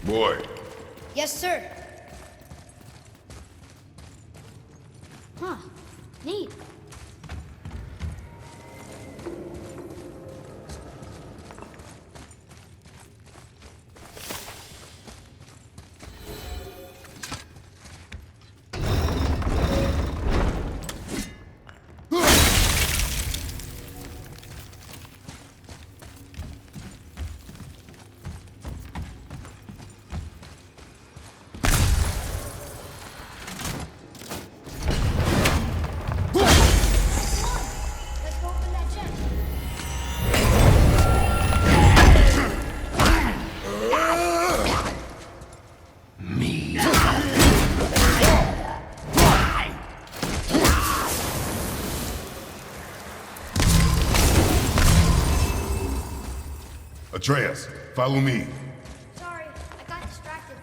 Boy. Yes, sir. Huh. Neat. Let's go open that chest. Atreus, follow me. Sorry, I got distracted.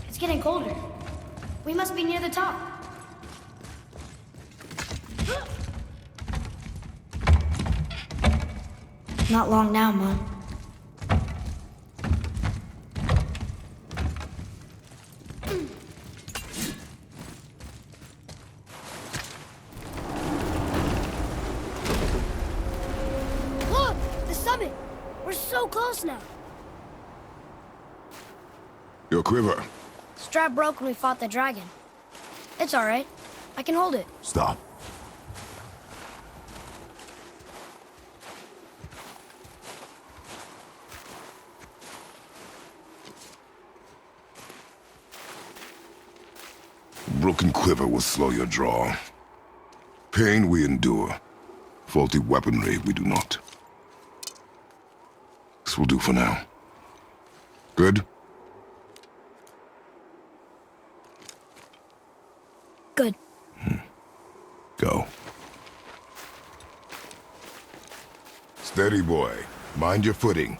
It's getting colder. We must be near the top. Not long now, Mom. Look! The summit! We're so close now. Your quiver. Strap broke when we fought the dragon. It's all right. I can hold it. Stop. Broken quiver will slow your draw. Pain we endure. Faulty weaponry we do not. This will do for now. Good? Good. Go. Steady, boy. Mind your footing.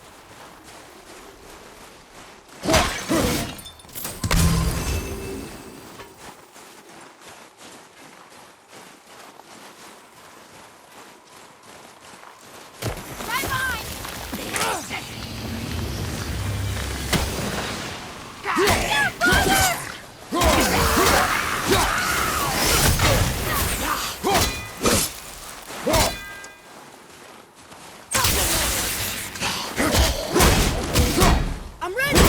I'm ready!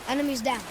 Enemies down.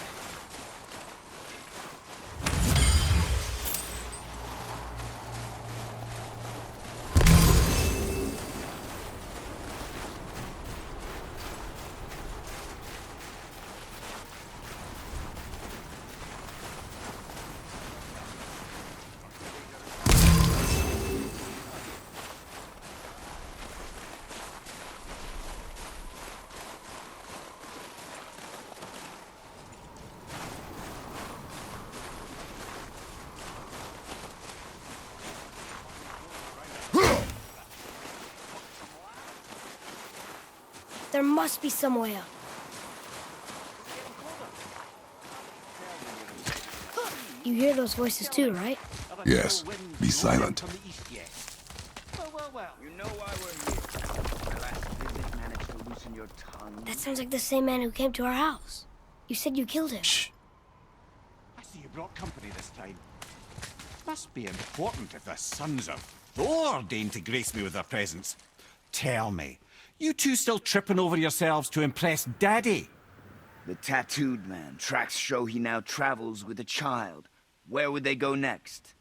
There must be some way up. You hear those voices too, right? Yes. Be silent. Well, your tongue. That sounds like the same man who came to our house. You said you killed him. Shh. I see you brought company this time. Must be important if the sons of Thor deign to grace me with their presence. Tell me, you two still tripping over yourselves to impress Daddy? The tattooed man. Tracks show he now travels with a child. Where would they go next?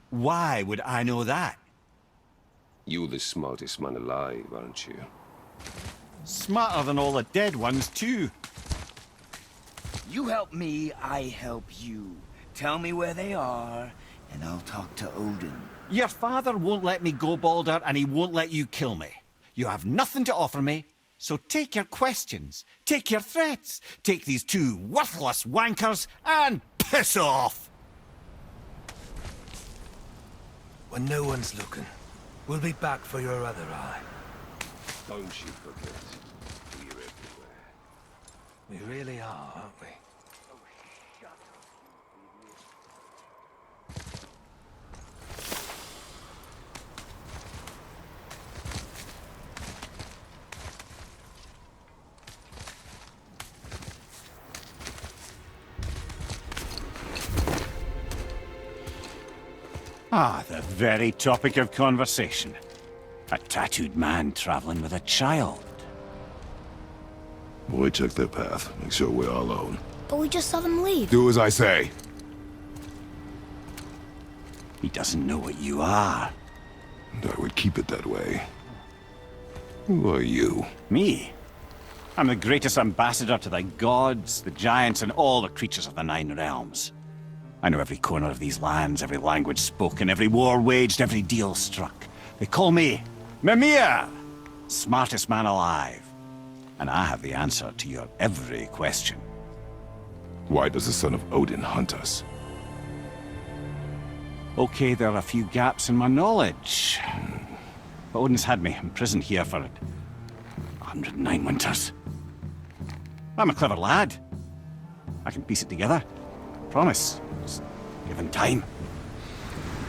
Why would I know that? You're the smartest man alive, aren't you? Smarter than all the dead ones, too. You help me, I help you. Tell me where they are, and I'll talk to Odin. Your father won't let me go, Balder, and he won't let you kill me. You have nothing to offer me, so take your questions, take your threats, take these two worthless wankers, and piss off! When no one's looking, we'll be back for your other eye. Don't you forget, we're everywhere. We really are, aren't we? Ah, the very topic of conversation. A tattooed man traveling with a child. Boy, check their path. Make sure we're all alone. But we just saw them leave. Do as I say. He doesn't know what you are. And I would keep it that way. Who are you? Me? I'm the greatest ambassador to the gods, the giants, and all the creatures of the Nine Realms. I know every corner of these lands, every language spoken, every war waged, every deal struck. They call me Mimir, smartest man alive. And I have the answer to your every question. Why does the son of Odin hunt us? Okay, there are a few gaps in my knowledge. But Odin's had me imprisoned here for 109 winters. I'm a clever lad. I can piece it together. Promise. Just given time.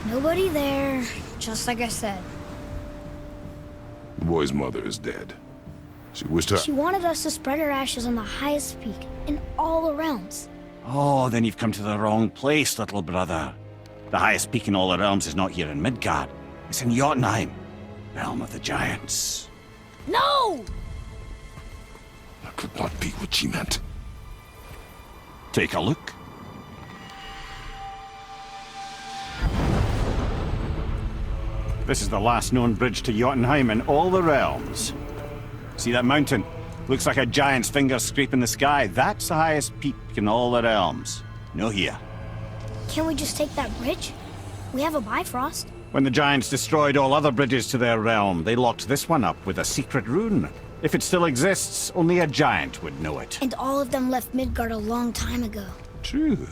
Nobody there, just like I said. The boy's mother is dead. She wished her... She wanted us to spread her ashes on the highest peak in all the realms. Oh, then you've come to the wrong place, little brother. The highest peak in all the realms is not here in Midgard. It's in Jotunheim, realm of the giants. No! That could not be what she meant. Take a look. This is the last known bridge to Jotunheim in all the realms. See that mountain? Looks like a giant's finger scraping the sky. That's the highest peak in all the realms. No here. Can't we just take that bridge? We have a Bifrost. When the giants destroyed all other bridges to their realm, they locked this one up with a secret rune. If it still exists, only a giant would know it. And all of them left Midgard a long time ago. True.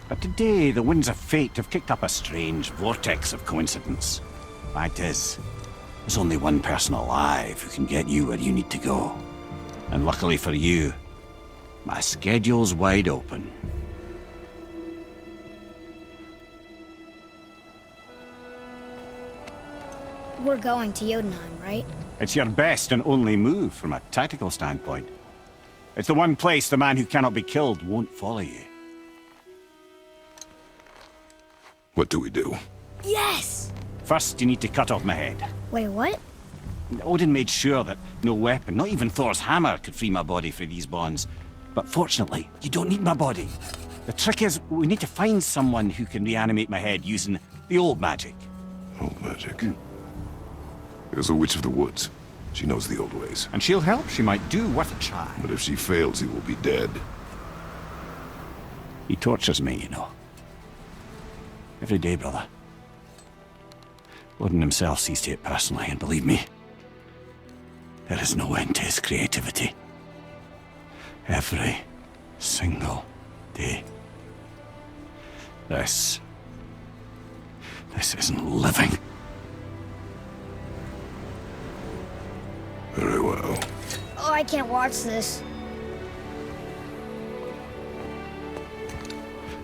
But today, the winds of fate have kicked up a strange vortex of coincidence. Fact is, there's only one person alive who can get you where you need to go. And luckily for you, my schedule's wide open. We're going to Jotunheim, right? It's your best and only move from a tactical standpoint. It's the one place the man who cannot be killed won't follow you. What do we do? Yes! First, you need to cut off my head. Wait, what? Odin made sure that no weapon, not even Thor's hammer, could free my body from these bonds. But fortunately, you don't need my body. The trick is, we need to find someone who can reanimate my head using the old magic. Old magic. There's a witch of the woods. She knows the old ways. And she'll help. She might do worth a try. But if she fails, he will be dead. He tortures me, you know. Every day, brother. Odin himself sees to it personally, and believe me, there is no end to his creativity. Every single day. This isn't living. Very well. Oh, I can't watch this.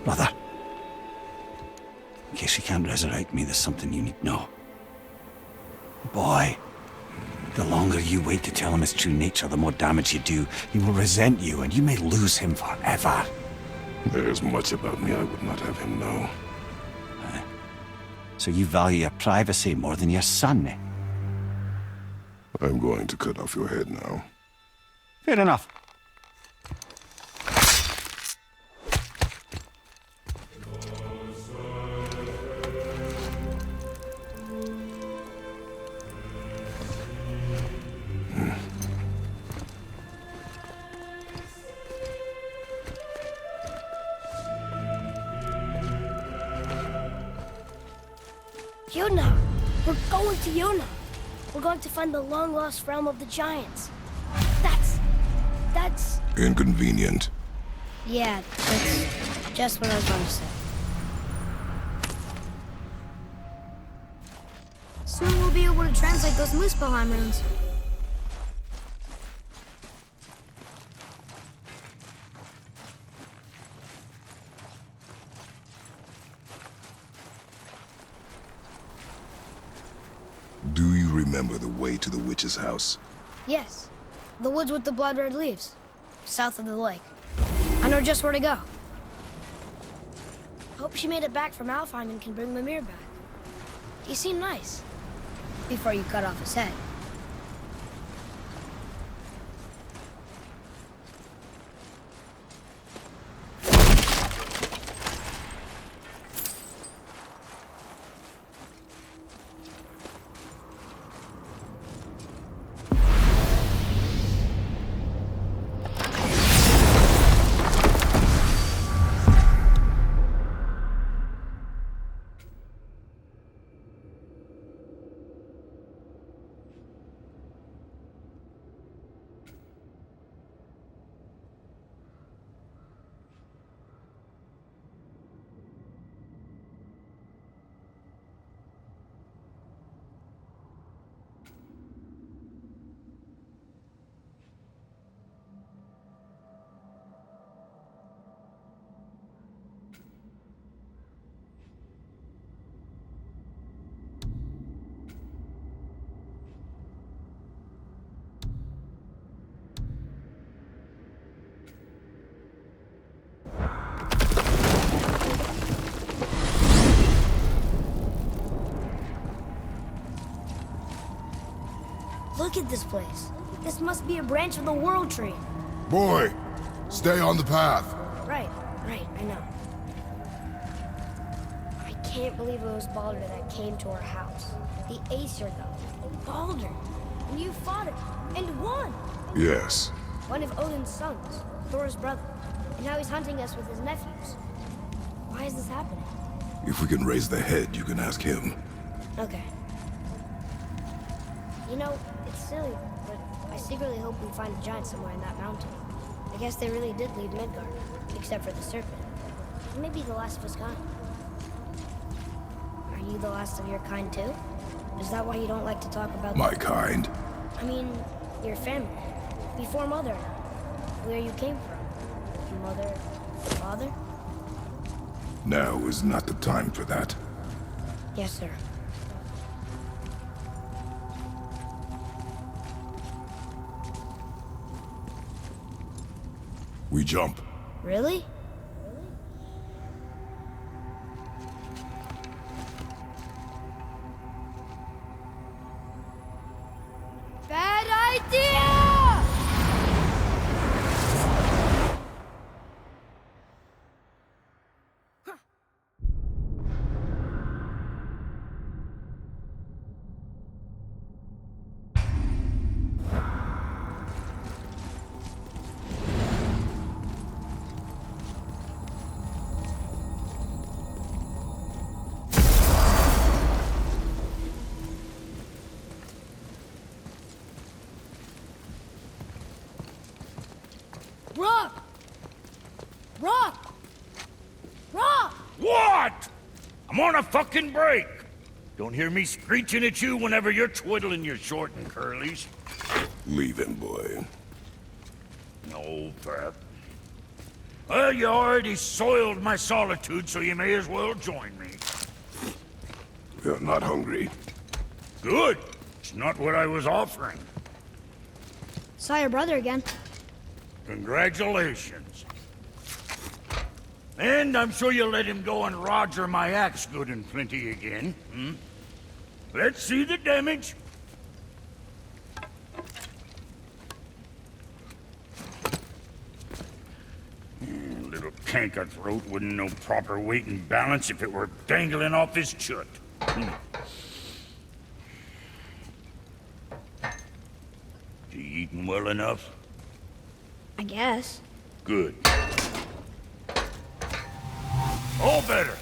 Brother, in case you can't resurrect me, there's something you need to know. The boy, The longer you wait to tell him his true nature, the more damage you do. He will resent you, and you may lose him forever. There's much about me I would not have him know. So you value your privacy more than your son, eh? I'm going to cut off your head now. Fair enough. Yuna! We're going to Yuna! We're going to find the long-lost realm of the Giants. That's... Inconvenient. Yeah, that's just what I was going to say. Soon we'll be able to translate those Muspelheim runes. Do you remember the way to the witch's house? Yes. The woods with the blood-red leaves. South of the lake. I know just where to go. Hope she made it back from Alfheim and can bring Mimir back. He seemed nice. Before you cut off his head. Look at this place. This must be a branch of the World Tree. Boy, stay on the path. Right, I know. I can't believe it was Baldur that came to our house. The Aesir, though. Baldur. And you fought him. And won. Yes. One of Odin's sons. Thor's brother. And now he's hunting us with his nephews. Why is this happening? If we can raise the head, you can ask him. Okay. You know, it's silly, but I secretly hope we find a giant somewhere in that mountain. I guess they really did leave Midgard, except for the serpent. He may be the last of his kind. Are you the last of your kind too? Is that why you don't like to talk about My kind? I mean, your family. Before Mother and I. Where you came from. Mother, father? Now is not the time for that. Yes, sir. We jump. Really? Bad idea! Rock! Rock! Rock! What? I'm on a fucking break. Don't hear me screeching at you whenever you're twiddling your short and curlies. Leave him, boy. No, Pep. Well, you already soiled my solitude, so you may as well join me. We are not hungry. Good. That's not what I was offering. Saw your brother again. Congratulations. And I'm sure you'll let him go and roger my axe good and plenty again. Hmm? Let's see the damage. Little canker throat wouldn't know proper weight and balance if it were dangling off his chut. You eating well enough? I guess. Good. All better.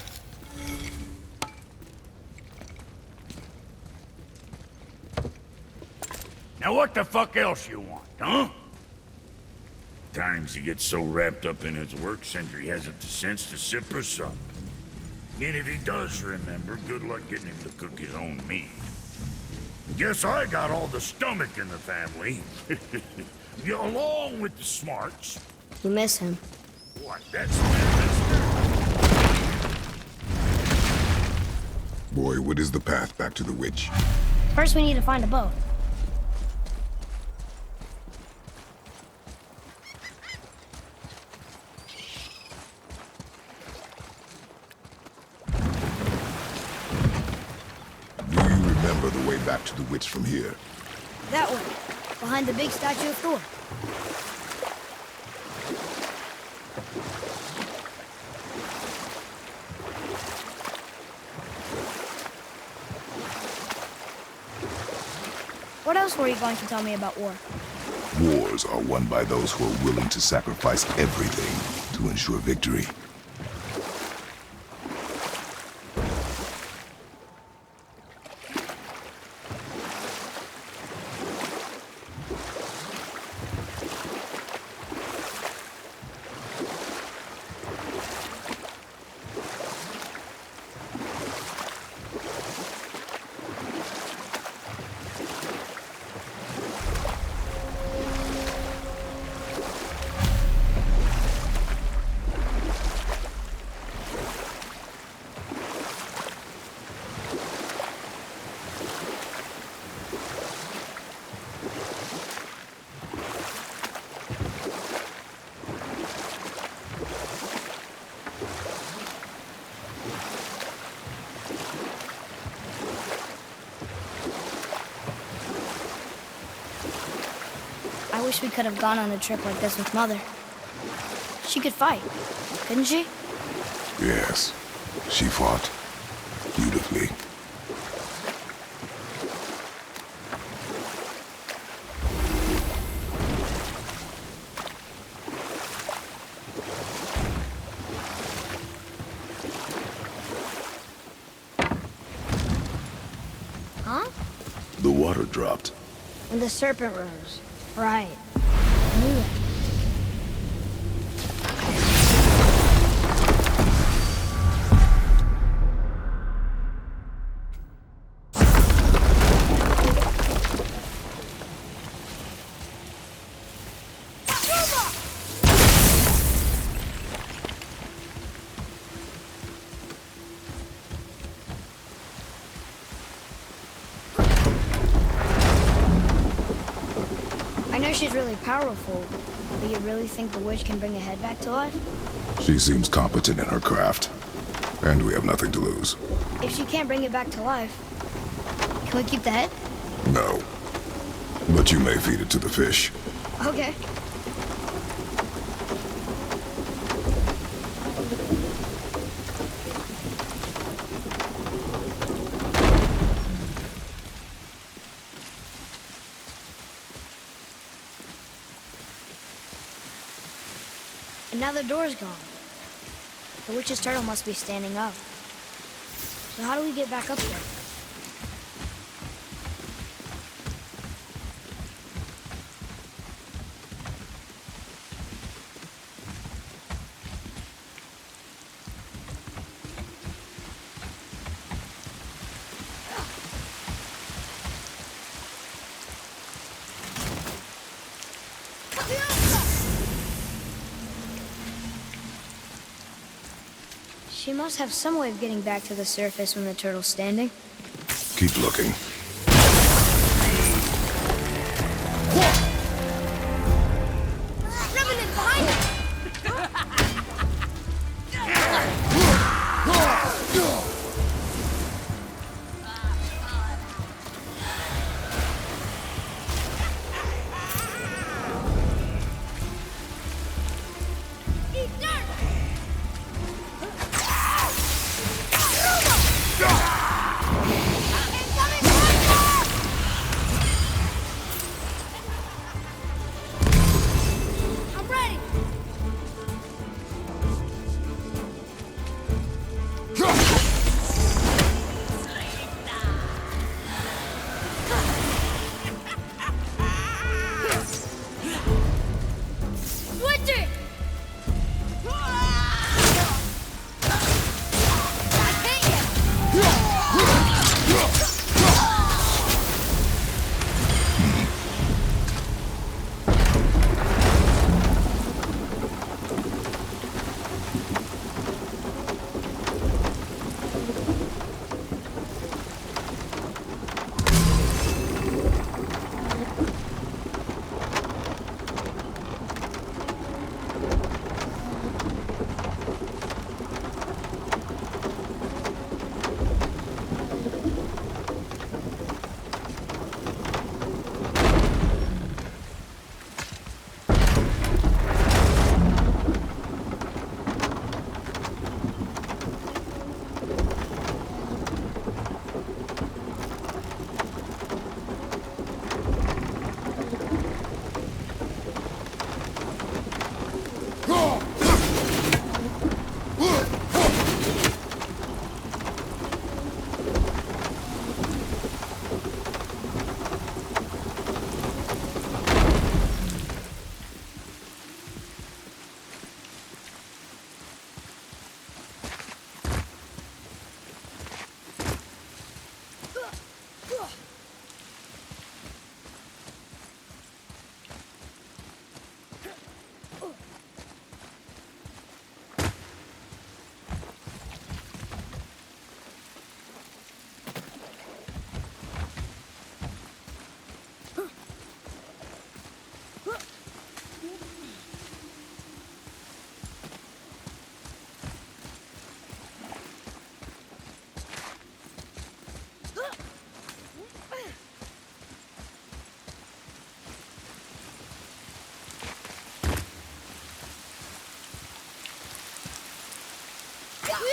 Now what the fuck else you want, huh? Times he gets so wrapped up in his work, Sentry hasn't the sense to sip or sup. And if he does remember, good luck getting him to cook his own meat. Guess I got all the stomach in the family. Yeah, along with the smarts. You miss him. What, that's Mister? Boy, what is the path back to the witch? First, we need to find a boat. Do you remember the way back to the witch from here? That way, behind the big statue of Thor. What else were you going to tell me about war? Wars are won by those who are willing to sacrifice everything to ensure victory. I wish we could have gone on a trip like this with Mother. She could fight, couldn't she? Yes, she fought beautifully. Huh? The water dropped. And the serpent rose. Right. I knew that. I know she's really powerful, but you really think the witch can bring a head back to life? She seems competent in her craft, and we have nothing to lose. If she can't bring it back to life, can we keep the head? No. But you may feed it to the fish. Okay. And now the door's gone. The witch's turtle must be standing up. So how do we get back up there? She must have some way of getting back to the surface when the turtle's standing. Keep looking. Revenant behind us! Eat dirt! Incoming fire! I'm ready! Switching! I hate you!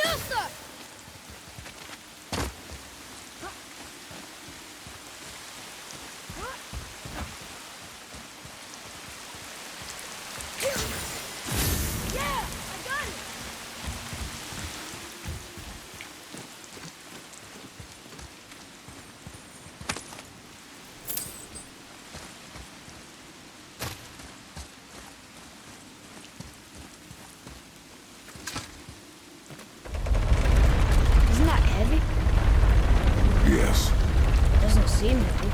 Yes, sir! Yeah, I got it! Isn't that heavy? Yes. Doesn't seem heavy.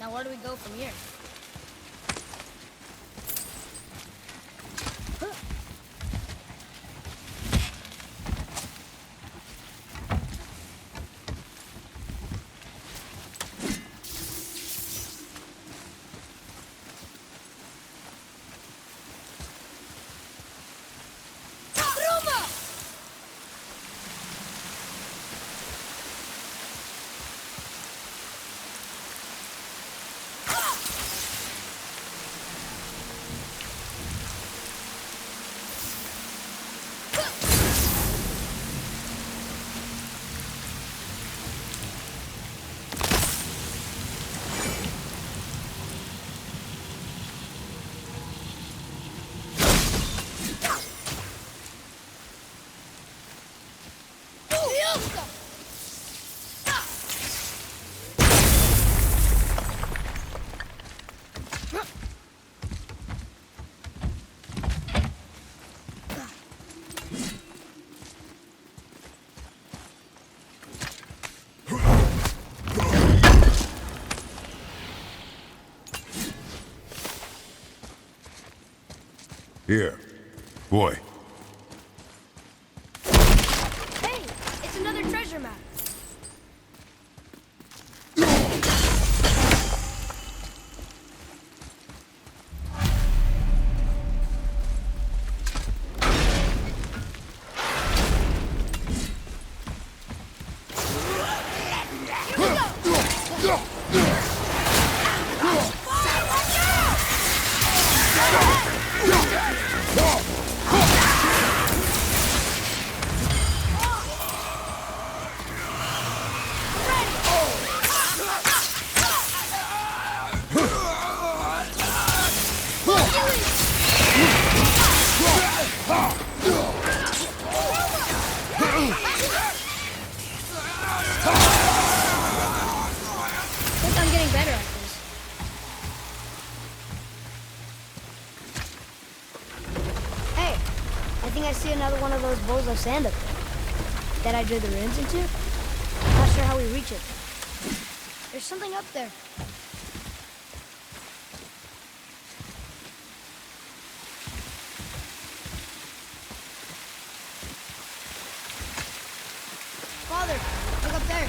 Now where do we go from here? Here. Boy. Hey, it's another treasure map. I think I'm getting better at this. Hey, I think I see another one of those bowls of sand up there. That I drew the runes into? Not sure how we reach it. There's something up there. Father, look up there.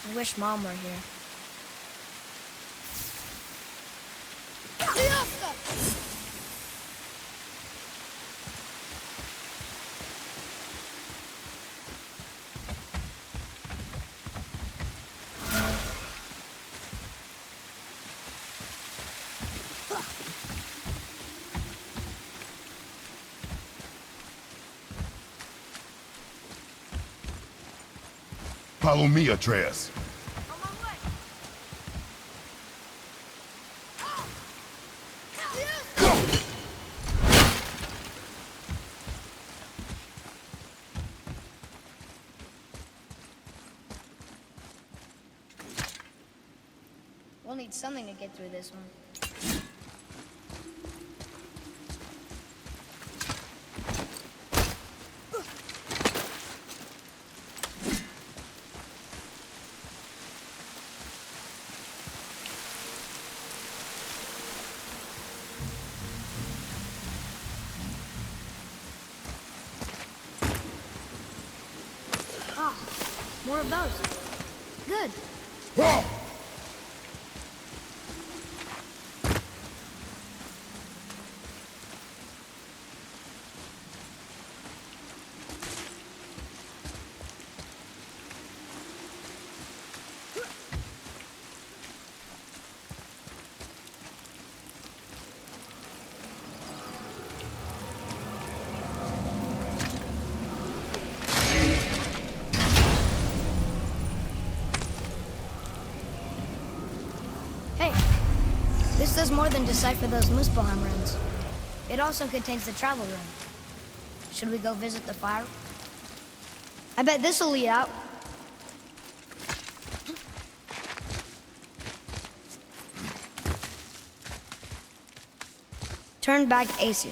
I wish Mom were here. Follow me, Atreus. We'll need something to get through this one. Ah, more of those. Good. This does more than decipher those Muspelheim runes. It also contains the travel rune. Should we go visit the fire? I bet this'll lead out. Turn back Aesir.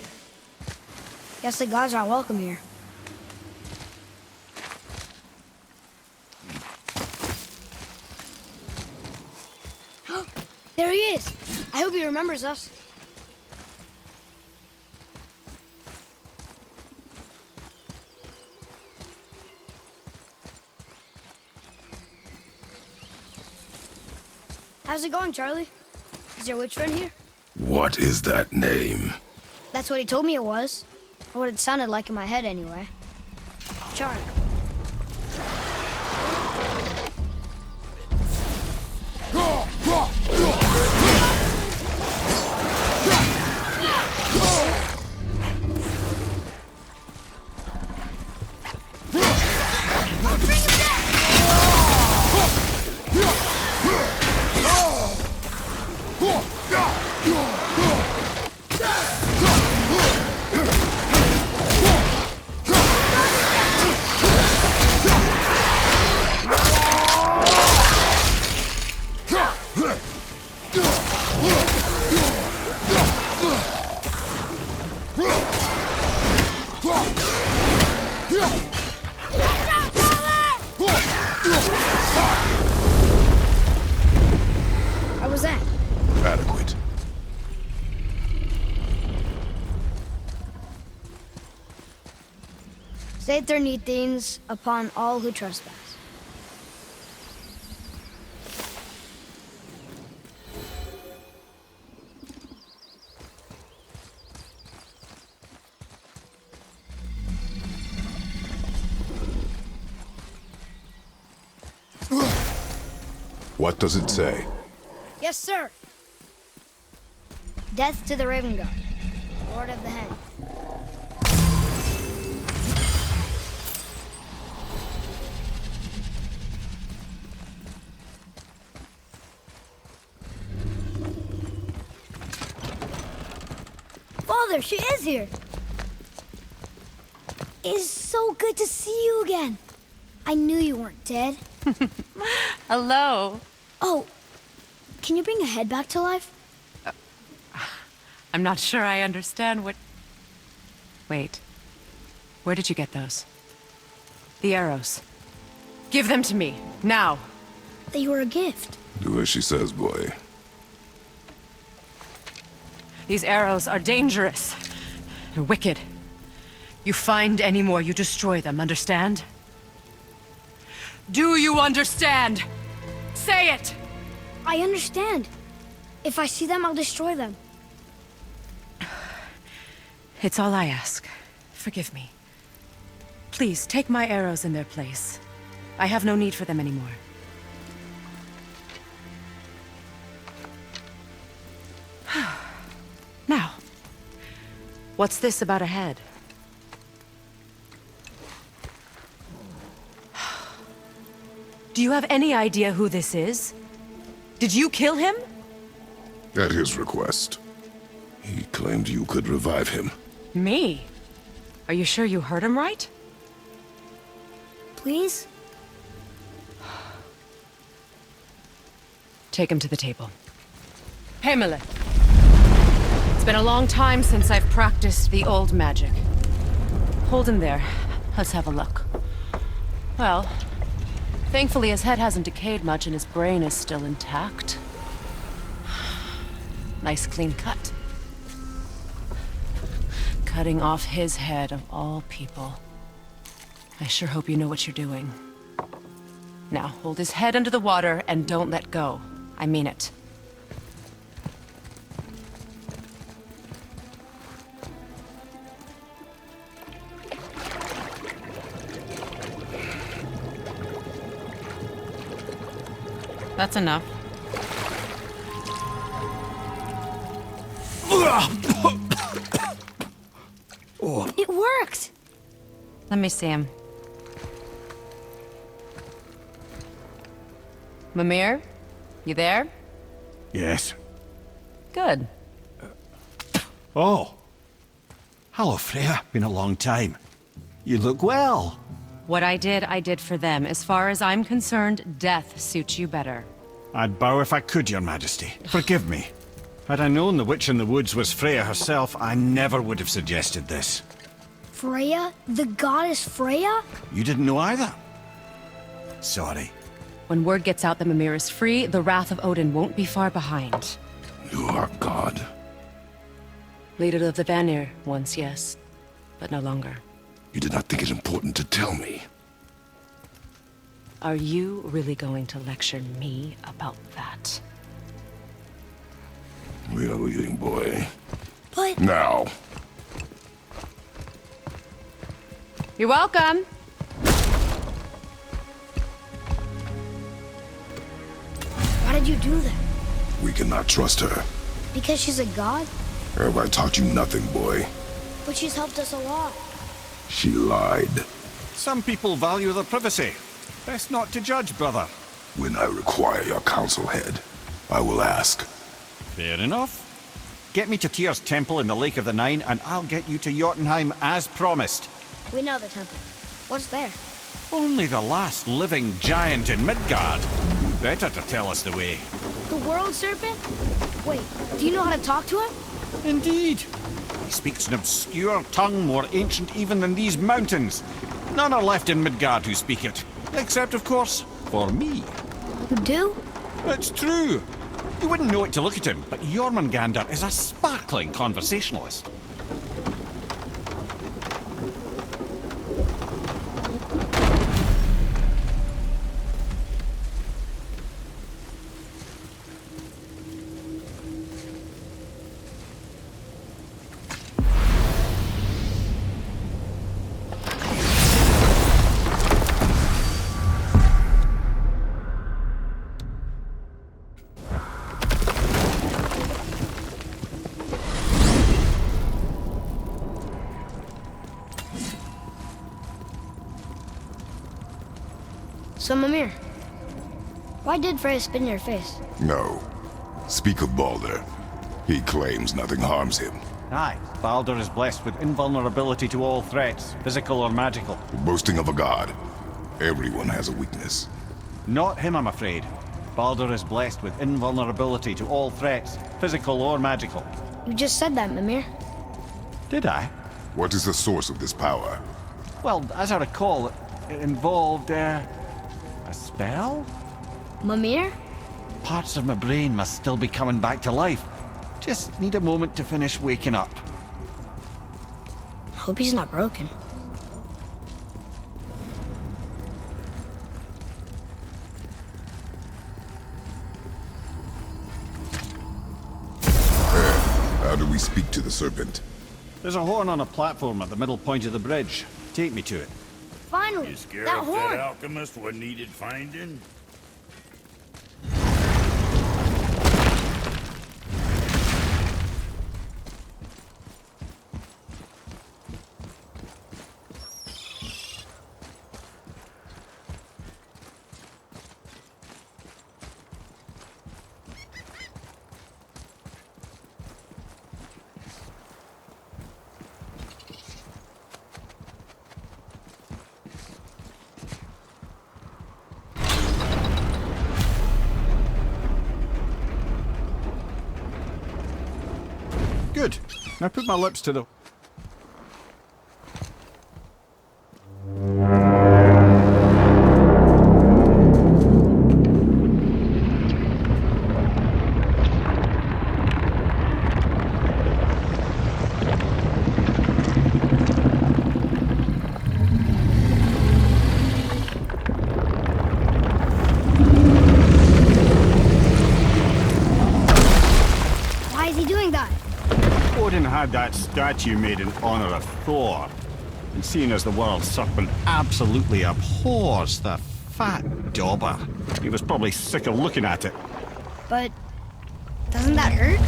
Guess the gods aren't welcome here. There he is! I hope he remembers us. How's it going, Charlie? Is your witch friend here? What is that name? That's what he told me it was. Or what it sounded like in my head, anyway. Charlie. How was that? Adequate. Say Ternithines upon all who trespass. What does it say? Yes, sir. Death to the Raven God, Lord of the Hen. Father, she is here. It is so good to see you again. I knew you weren't dead. Hello. Oh, can you bring a head back to life? I'm not sure I understand what... Wait. Where did you get those? The arrows. Give them to me, now. They were a gift. Do as she says, boy. These arrows are dangerous. They're wicked. You find any more, you destroy them, understand? Do you understand? Say it! I understand. If I see them, I'll destroy them. It's all I ask. Forgive me. Please, take my arrows in their place. I have no need for them anymore. Now, what's this about a head? Do you have any idea who this is? Did you kill him? At his request. He claimed you could revive him. Me? Are you sure you heard him right? Please? Take him to the table. Hamlet. It's been a long time since I've practiced the old magic. Hold him there. Let's have a look. Well, thankfully his head hasn't decayed much and his brain is still intact. Nice clean cut. Cutting off his head of all people. I sure hope you know what you're doing. Now, hold his head under the water and don't let go. I mean it. That's enough. It worked! Let me see him. Mimir? You there? Yes. Good. Oh. Hello, Freya. Been a long time. You look well. What I did for them. As far as I'm concerned, death suits you better. I'd bow if I could, Your Majesty. Forgive me. Had I known the witch in the woods was Freya herself, I never would have suggested this. Freya? The goddess Freya? You didn't know either? Sorry. When word gets out that Mimir is free, the wrath of Odin won't be far behind. You are God. Leader of the Vanir, once, yes. But no longer. You did not think it important to tell me. Are you really going to lecture me about that? We are leaving, boy. But... Now. You're welcome! Why did you do that? We cannot trust her. Because she's a god? Have I taught you nothing, boy? But she's helped us a lot. She lied. Some people value their privacy. Best not to judge, brother. When I require your council head, I will ask. Fair enough. Get me to Tyr's temple in the Lake of the Nine, and I'll get you to Jotunheim as promised. We know the temple. What's there? Only the last living giant in Midgard. Better to tell us the way. The World Serpent? Wait, do you know how to talk to him? Indeed. He speaks an obscure tongue more ancient even than these mountains. None are left in Midgard who speak it. Except, of course, for me. You do? It's true. You wouldn't know it to look at him, but Jormungandr is a sparkling conversationalist. So, Mimir, why did Freya spit in your face? No. Speak of Baldur. He claims nothing harms him. Aye, Baldur is blessed with invulnerability to all threats, physical or magical. Boasting of a god. Everyone has a weakness. Not him, I'm afraid. Baldur is blessed with invulnerability to all threats, physical or magical. You just said that, Mimir. Did I? What is the source of this power? Well, as I recall, it involved, a spell? Mimir? Parts of my brain must still be coming back to life. Just need a moment to finish waking up. Hope he's not broken. How do we speak to the serpent? There's a horn on a platform at the middle point of the bridge. Take me to it. Finally, You scared that that horn! alchemist what needed finding? Good. Now put my lips to the... Why is he doing that? Odin had that statue made in honor of Thor. And seeing as the world serpent absolutely abhors the fat dauber, he was probably sick of looking at it. But doesn't that hurt?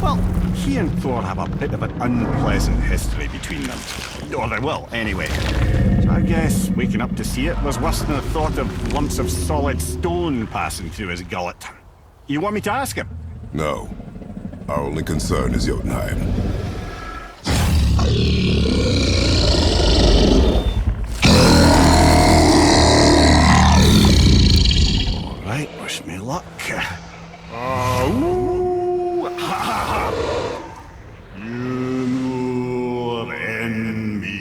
Well, he and Thor have a bit of an unpleasant history between them. Or they will, anyway. So I guess waking up to see it was worse than the thought of lumps of solid stone passing through his gullet. You want me to ask him? No. Our only concern is Jotunheim. All right, wish me luck. Ooh, ha, ha, ha. You know, and me.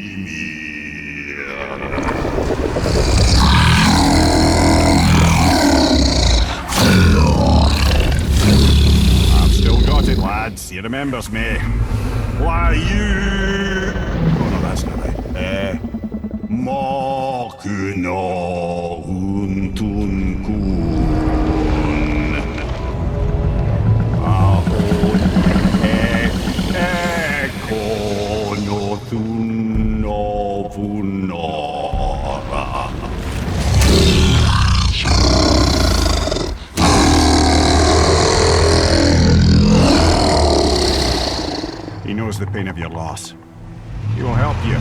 I've still got it, lads. He remembers me. Why you? Oh no, that's not right. Makuna untun kun. Ahon ekonothun novunora. He knows the pain of your loss. He will help you.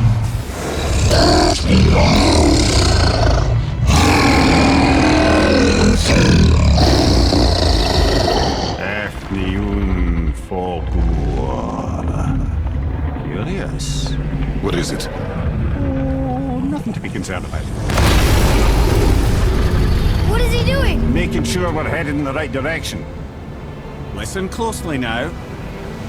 Efniun Fogur. Curious. What is it? Oh, nothing to be concerned about. What is he doing? Making sure we're headed in the right direction. Listen closely now.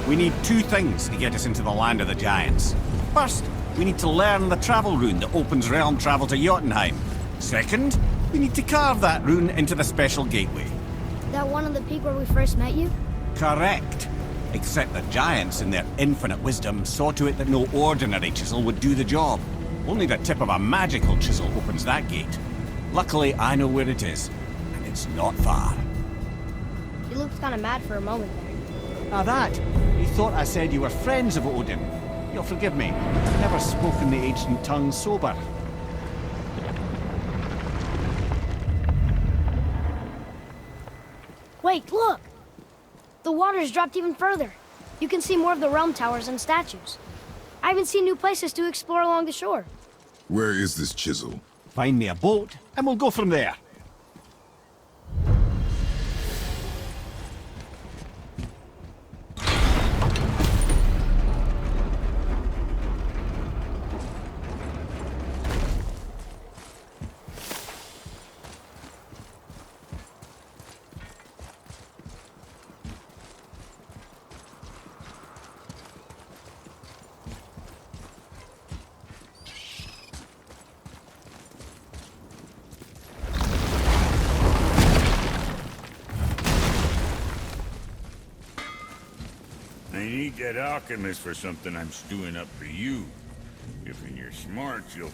We need two things to get us into the land of the giants. First, we need to learn the travel rune that opens realm travel to Jotunheim. Second, we need to carve that rune into the special gateway. That one on the peak where we first met you? Correct. Except the giants, in their infinite wisdom, saw to it that no ordinary chisel would do the job. Only the tip of a magical chisel opens that gate. Luckily, I know where it is, and it's not far. You looked kind of mad for a moment there. Ah, that. You thought I said you were friends of Odin. You'll forgive me. I've never spoken the ancient tongue sober. Wait, look! The water's dropped even further. You can see more of the realm towers and statues. I even see new places to explore along the shore. Where is this chisel? Find me a boat, and we'll go from there. I need that alchemist for something I'm stewing up for you. If in your smarts, you'll...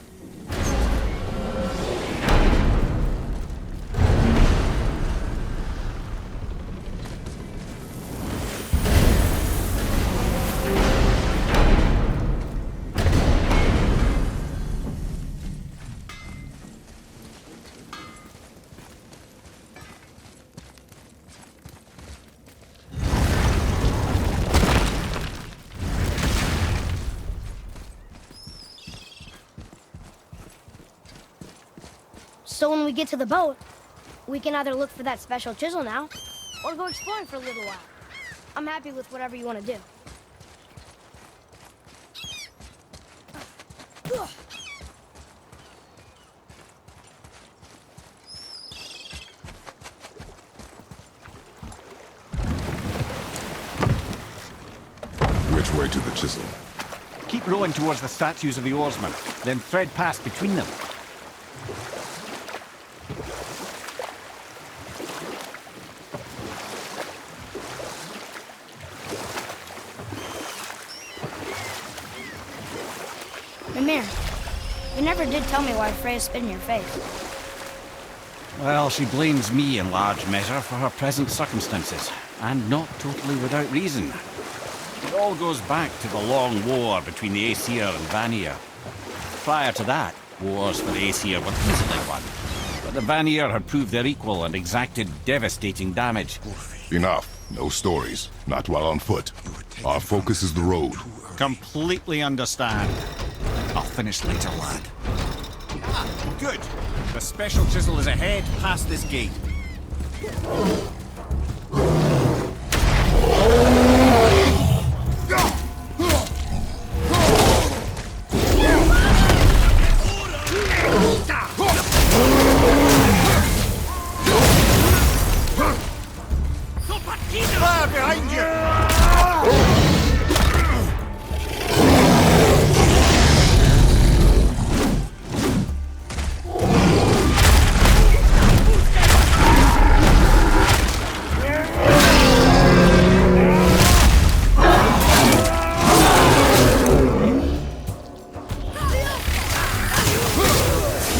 So when we get to the boat, we can either look for that special chisel now, or go exploring for a little while. I'm happy with whatever you want to do. Which way to the chisel? Keep rowing towards the statues of the oarsmen, then thread past between them. Mimir, you never did tell me why Freya spit in your face. Well, she blames me in large measure for her present circumstances, and not totally without reason. It all goes back to the long war between the Aesir and Vanir. Prior to that, wars for the Aesir were easily won, but the Vanir had proved their equal and exacted devastating damage. Enough. No stories. Not while on foot. Our focus is the road. Completely understand. I'll finish later, lad. Ah, good. The special chisel is ahead past this gate. Fire behind you!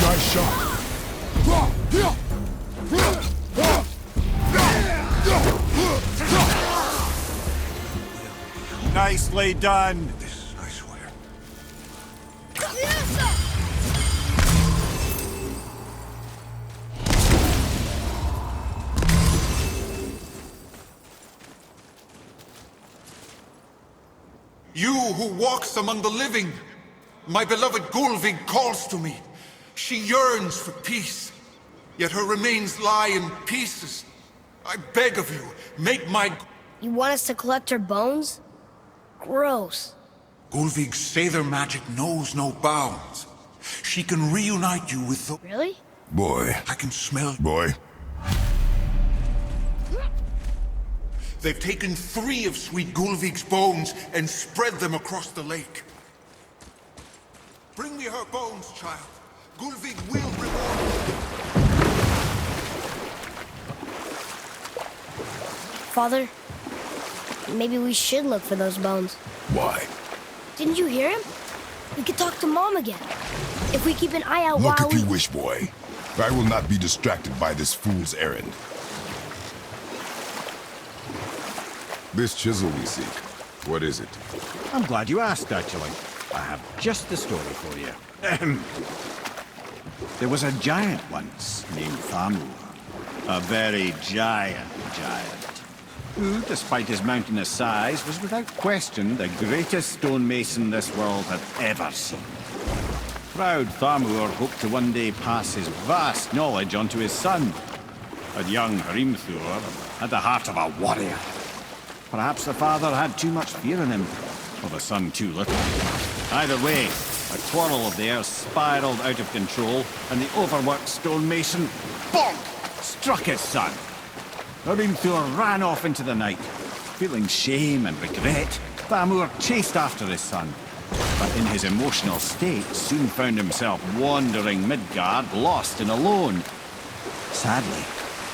Nice shot. Nicely done. This, I swear. You who walks among the living, my beloved Gulvig calls to me. She yearns for peace, yet her remains lie in pieces. I beg of you, make my... You want us to collect her bones? Gross. Gulvig's Sather magic knows no bounds. She can reunite you with the... Really? Boy. I can smell... Boy. They've taken 3 of Sweet Gulvig's bones and spread them across the lake. Bring me her bones, child. Gulvig will reward you. Father, maybe we should look for those bones. Why? Didn't you hear him? We could talk to Mom again. If we keep an eye out Look while if you wish, boy. I will not be distracted by this fool's errand. This chisel we seek, what is it? I'm glad you asked, actually. I have just the story for you. There was a giant once named Thamur. A very giant, who, despite his mountainous size, was without question the greatest stonemason this world had ever seen. Proud Thamur hoped to one day pass his vast knowledge on to his son. But young Hrimthur had the heart of a warrior. Perhaps the father had too much fear in him, or the son too little. Either way, a quarrel of theirs spiraled out of control, and the overworked stonemason, bonk, struck his son. Hrimthur ran off into the night. Feeling shame and regret, Thamur chased after his son, but in his emotional state soon found himself wandering Midgard, lost and alone. Sadly,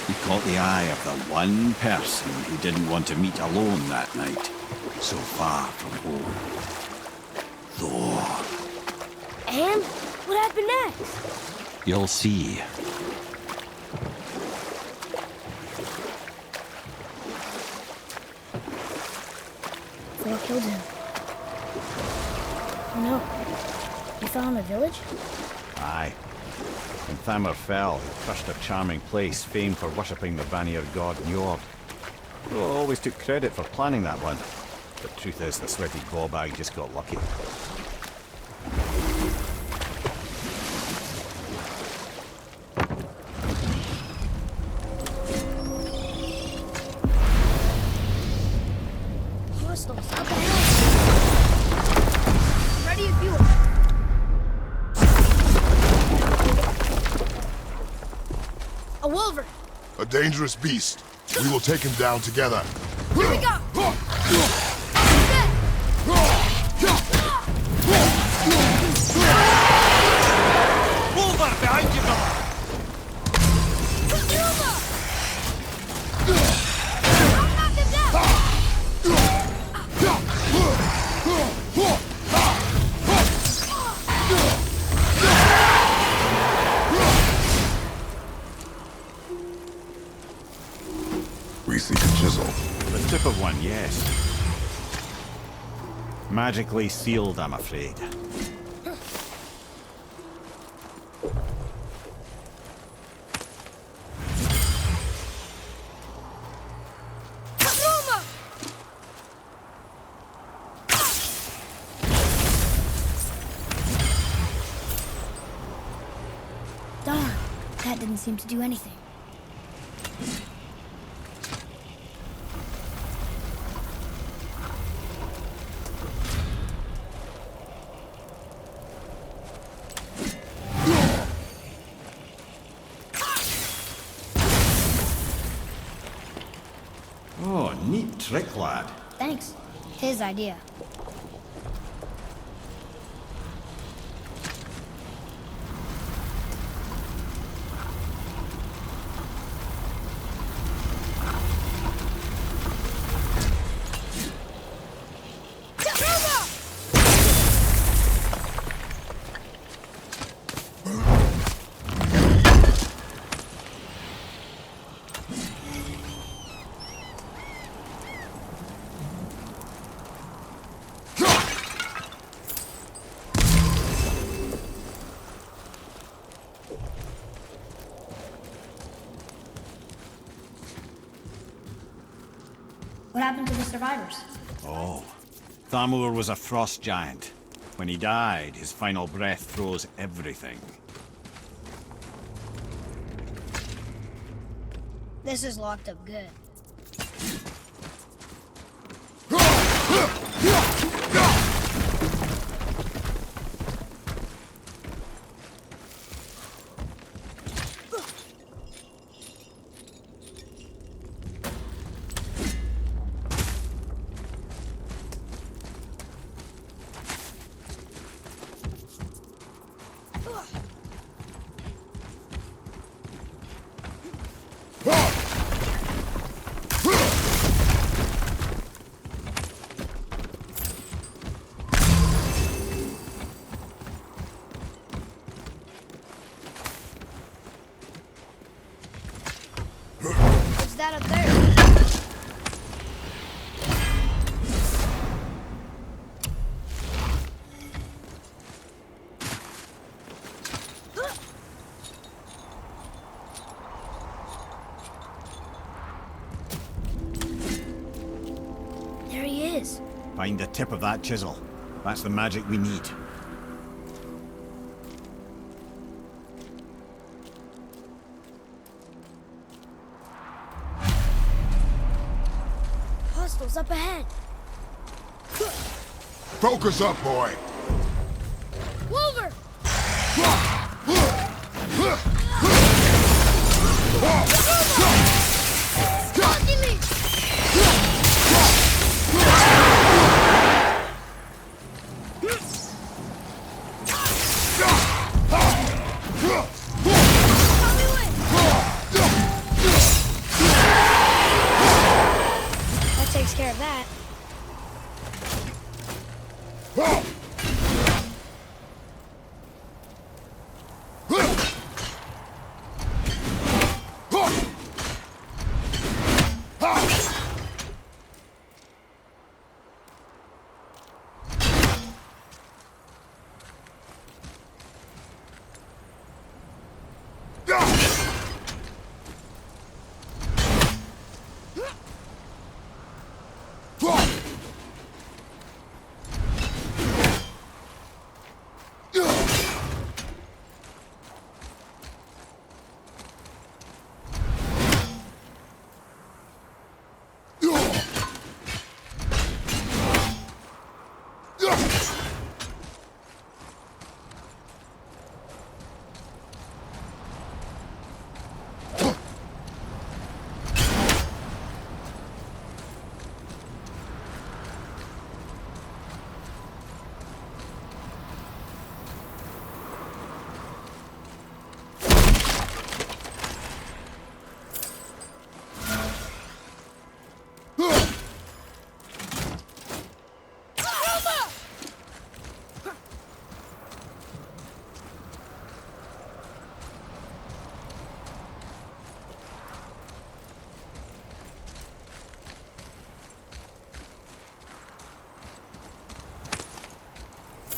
he caught the eye of the one person who didn't want to meet alone that night, so far from home. Thor. And what happened next? You'll see. Thor killed him. Oh no. You fell in the village? Aye. When Thamur fell, he crushed a charming place famed for worshipping the Vanir god Njord. Thor always took credit for planning that one. The truth is, the sweaty ballbag just got lucky. Hostiles up ahead. Ready if you are. A wolver. A dangerous beast. We will take him down together. Here we go. Wolver, behind you, brother! We seek a chisel. The tip of one, yes. Magically sealed, I'm afraid. Darn, that didn't seem to do anything. Oh, neat trick, lad. Thanks. His idea. What happened to the survivors? Oh. Thamur was a frost giant. When he died, his final breath froze everything. This is locked up good. What's that up there? There he is. Find the tip of that chisel. That's the magic we need. Hostiles up ahead. Focus up, boy. Wolver! That takes care of that.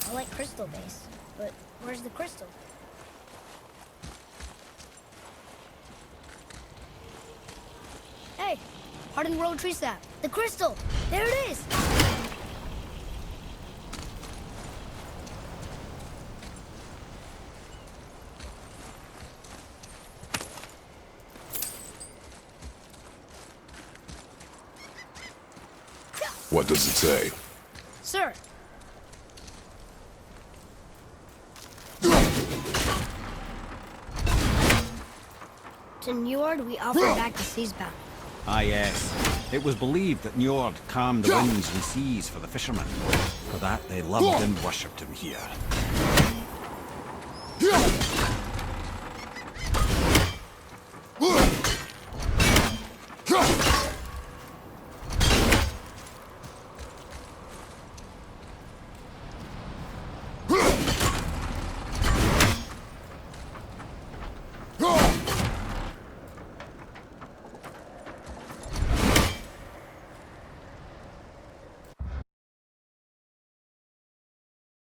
I like crystal base, but where's the crystal? Hey, Hardened World Tree Sap. The crystal! There it is! What does it say? Sir, to Njord, we offer back the sea's bounty. Ah, yes. It was believed that Njord calmed the winds and seas for the fishermen. For that, they loved and worshipped him here.